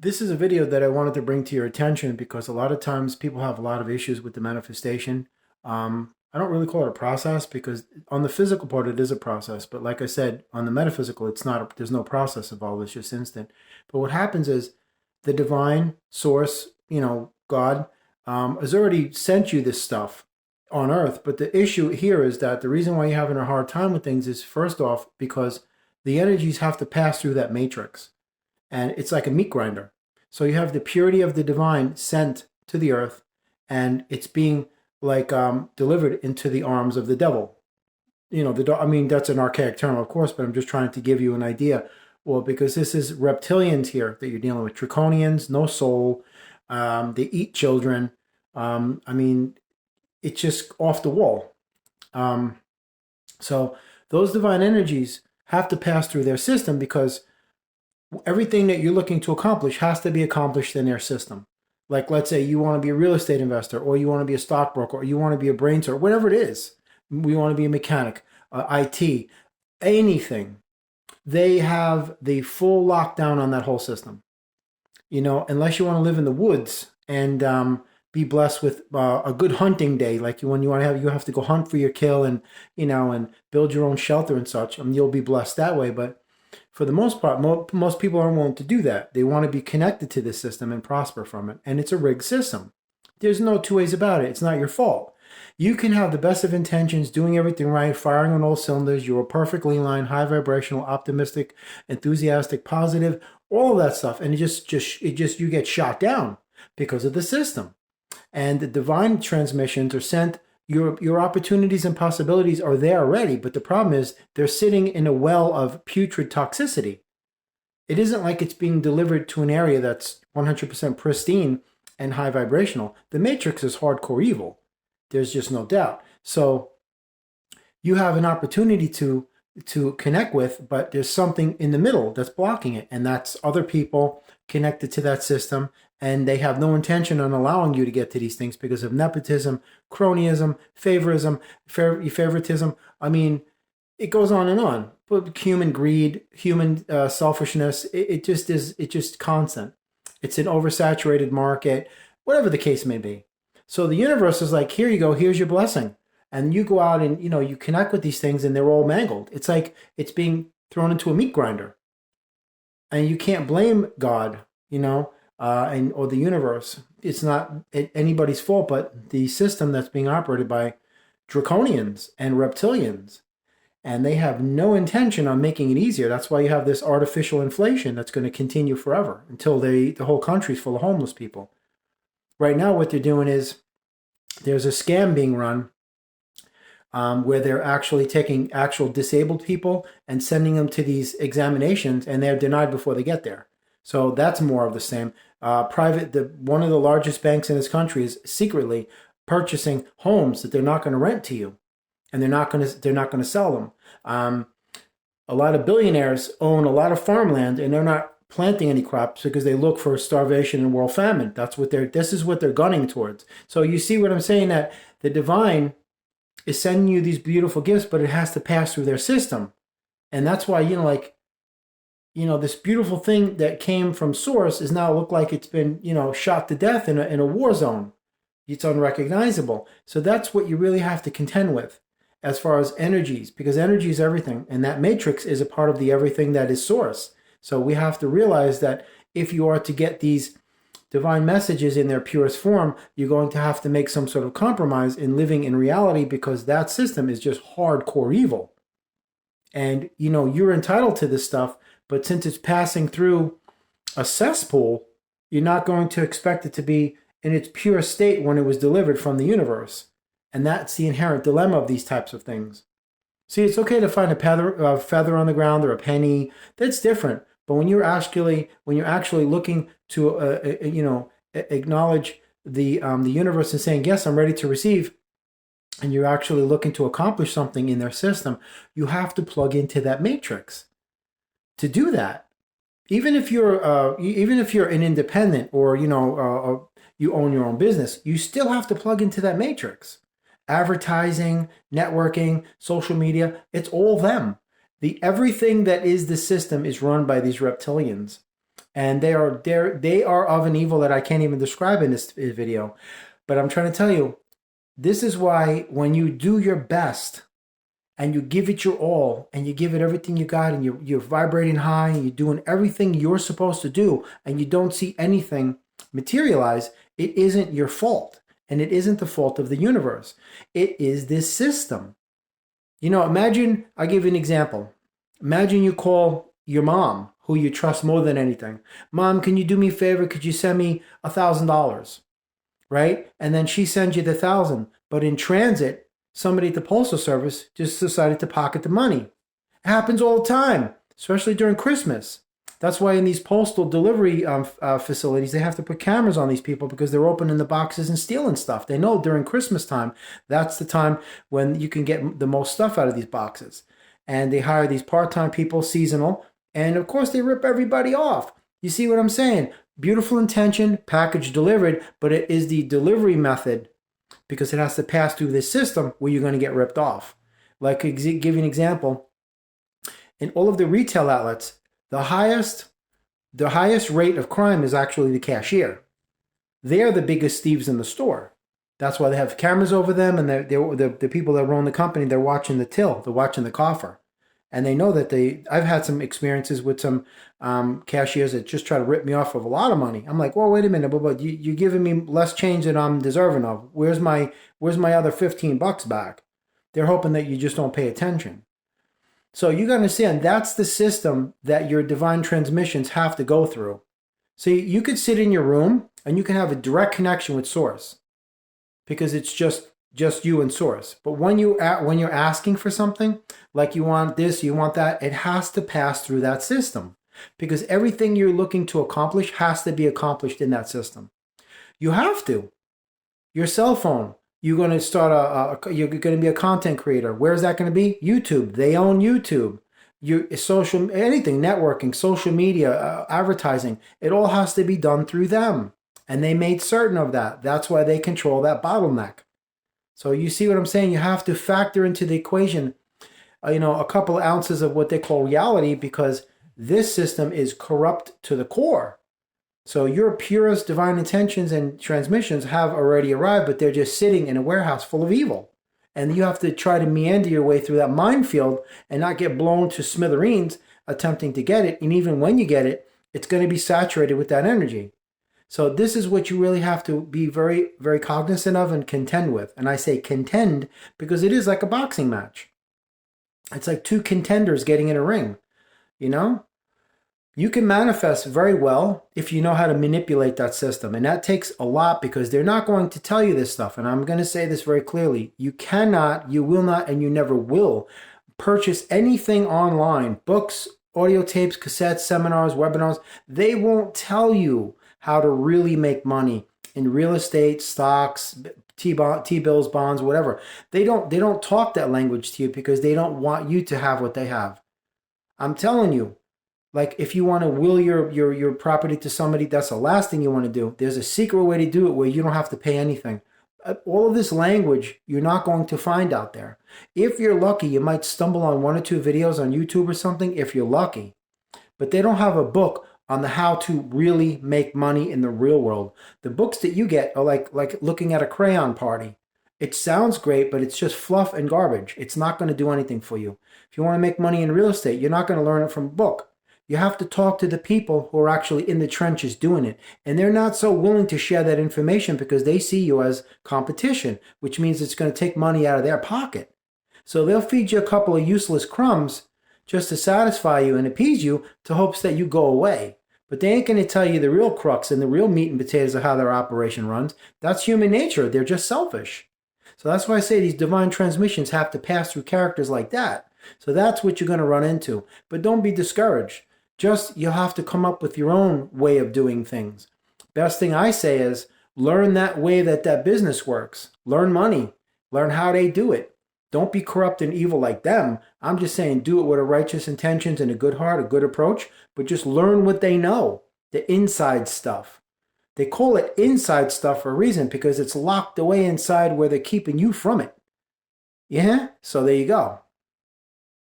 This is a video that I wanted to bring to your attention because a lot of times people have a lot of issues with the manifestation. I don't really call it a process because on the physical part it is a process, but like I said, on the metaphysical, it's not. There's no process involved. It's just instant. But what happens is the divine source, God, has already sent you this stuff on Earth. But the issue here is that the reason why you're having a hard time with things is first off because the energies have to pass through that matrix and it's like a meat grinder. So you have the purity of the divine sent to the earth, and it's being like delivered into the arms of the devil. I mean, that's an archaic term, of course, but I'm just trying to give you an idea. Well, because this is reptilians here that you're dealing with, draconians, no soul. They eat children. I mean, it's just off the wall. Um, so those divine energies have to pass through their system because everything that you're looking to accomplish has to be accomplished in their system. Like, let's say you want to be a real estate investor, or you want to be a stockbroker, or you want to be a brain surgeon, whatever it is. We want to be a mechanic, IT, anything. They have the full lockdown on that whole system. Unless you want to live in the woods and be blessed with a good hunting day, like when you have to go hunt for your kill and and build your own shelter and such. You'll be blessed that way, but for the most part, most people aren't willing to do that. They want to be connected to this system and prosper from it. And it's a rigged system. There's no two ways about it. It's not your fault. You can have the best of intentions, doing everything right, firing on all cylinders. You're perfectly aligned, high vibrational, optimistic, enthusiastic, positive, all of that stuff. And you get shot down because of the system. And the divine transmissions are sent. Your opportunities and possibilities are there already, but the problem is they're sitting in a well of putrid toxicity. It isn't like it's being delivered to an area that's 100% pristine and high vibrational. The matrix is hardcore evil. There's just no doubt. So you have an opportunity to connect with, but there's something in the middle that's blocking it, and that's other people connected to that system, and they have no intention on allowing you to get to these things because of nepotism, cronyism, favoritism. I mean, it goes on and on. But human greed, human selfishness, it just is. It's just constant. It's an oversaturated market, whatever the case may be. So the universe is like, here you go, here's your blessing. And you go out and you connect with these things and they're all mangled. It's like it's being thrown into a meat grinder. And you can't blame God, and or the universe. It's not anybody's fault but the system that's being operated by draconians and reptilians. And they have no intention on making it easier. That's why you have this artificial inflation that's going to continue forever until the whole country's full of homeless people. Right now what they're doing is there's a scam being run where they're actually taking actual disabled people and sending them to these examinations, and they're denied before they get there. So that's more of the same. One of the largest banks in this country is secretly purchasing homes that they're not going to rent to you, and they're not going to sell them. A lot of billionaires own a lot of farmland, and they're not planting any crops because they look for starvation and world famine. This is what they're gunning towards. So you see what I'm saying, that the divine is sending you these beautiful gifts, but it has to pass through their system. And that's why, this beautiful thing that came from source is now look like it's been, shot to death in a war zone. It's unrecognizable. So that's what you really have to contend with as far as energies, because energy is everything. And that matrix is a part of the everything that is source. So we have to realize that if you are to get these divine messages in their purest form, you're going to have to make some sort of compromise in living in reality, because that system is just hardcore evil. And, you're entitled to this stuff, but since it's passing through a cesspool, you're not going to expect it to be in its pure state when it was delivered from the universe. And that's the inherent dilemma of these types of things. See, it's okay to find a feather on the ground or a penny. That's different. But when you're actually looking to acknowledge the universe and saying, yes, I'm ready to receive, and you're actually looking to accomplish something in their system, you have to plug into that matrix. To do that, even if you're an independent, or you own your own business, you still have to plug into that matrix. Advertising, networking, social media, it's all them. Everything that is the system is run by these reptilians. And they are of an evil that I can't even describe in this video. But I'm trying to tell you, this is why when you do your best and you give it your all and you give it everything you got and you're vibrating high and you're doing everything you're supposed to do and you don't see anything materialize, it isn't your fault. And it isn't the fault of the universe. It is this system. Imagine, I'll give you an example. Imagine you call your mom, who you trust more than anything. Mom, can you do me a favor? Could you send me $1,000? Right? And then she sends you the 1,000. But in transit, somebody at the postal service just decided to pocket the money. It happens all the time, especially during Christmas. That's why in these postal delivery facilities, they have to put cameras on these people because they're opening the boxes and stealing stuff. They know during Christmas time, that's the time when you can get the most stuff out of these boxes. And they hire these part-time people, seasonal, and of course they rip everybody off. You see what I'm saying? Beautiful intention, package delivered, but it is the delivery method because it has to pass through this system where you're going to get ripped off. Like, give you an example. In all of the retail outlets, the highest rate of crime is actually the cashier. They're the biggest thieves in the store. That's why they have cameras over them, and the people that run the company, they're watching the till, they're watching the coffer. And they know that I've had some experiences with some cashiers that just try to rip me off of a lot of money. I'm like, well, wait a minute, but you're giving me less change than I'm deserving of. Where's my other $15 back? They're hoping that you just don't pay attention. So you got to understand, that's the system that your divine transmissions have to go through. So you could sit in your room and you can have a direct connection with Source because it's just you and Source. But when you're asking for something, like you want this, you want that, it has to pass through that system because everything you're looking to accomplish has to be accomplished in that system. You have to. Your cell phone. You're going to start you're going to be a content creator. Where's that going to be? YouTube. They own YouTube. Anything, networking, social media, advertising. It all has to be done through them. And they made certain of that. That's why they control that bottleneck. So you see what I'm saying? You have to factor into the equation, a couple of ounces of what they call reality because this system is corrupt to the core. So your purest divine intentions and transmissions have already arrived, but they're just sitting in a warehouse full of evil. And you have to try to meander your way through that minefield and not get blown to smithereens attempting to get it. And even when you get it, it's going to be saturated with that energy. So this is what you really have to be very, very cognizant of and contend with. And I say contend because it is like a boxing match. It's like two contenders getting in a ring, You can manifest very well if you know how to manipulate that system. And that takes a lot because they're not going to tell you this stuff. And I'm going to say this very clearly. You cannot, you will not, and you never will purchase anything online, books, audio tapes, cassettes, seminars, webinars. They won't tell you how to really make money in real estate, stocks, T-bills, bonds, whatever. They don't talk that language to you because they don't want you to have what they have. I'm telling you. Like if you want to will your property to somebody, that's the last thing you want to do. There's a secret way to do it where you don't have to pay anything. All of this language you're not going to find out there. If you're lucky, you might stumble on one or two videos on YouTube or something if you're lucky. But they don't have a book on the how to really make money in the real world. The books that you get are like looking at a crayon party. It sounds great, but it's just fluff and garbage. It's not going to do anything for you. If you want to make money in real estate, you're not going to learn it from a book. You have to talk to the people who are actually in the trenches doing it. And they're not so willing to share that information because they see you as competition, which means it's going to take money out of their pocket. So they'll feed you a couple of useless crumbs just to satisfy you and appease you to hopes that you go away. But they ain't going to tell you the real crux and the real meat and potatoes of how their operation runs. That's human nature. They're just selfish. So that's why I say these divine transmissions have to pass through characters like that. So that's what you're going to run into. But don't be discouraged. Just you'll have to come up with your own way of doing things. Best thing I say is learn that way that business works. Learn money. Learn how they do it. Don't be corrupt and evil like them. I'm just saying do it with a righteous intentions and a good heart, a good approach, but just learn what they know, the inside stuff. They call it inside stuff for a reason because it's locked away inside where they're keeping you from it. Yeah? So there you go.